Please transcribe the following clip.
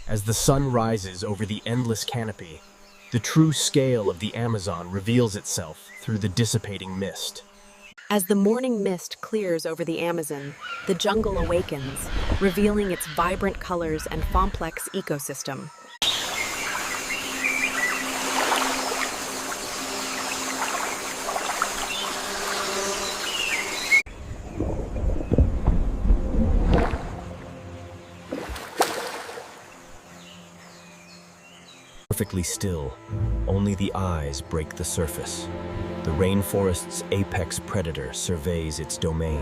As the sun rises over the endless canopy, the true scale of the Amazon reveals itself through the dissipating mist. As the morning mist clears over the Amazon, the jungle awakens, revealing its vibrant colors and complex ecosystem. Perfectly still, only the eyes break the surface. The rainforest's apex predator surveys its domain.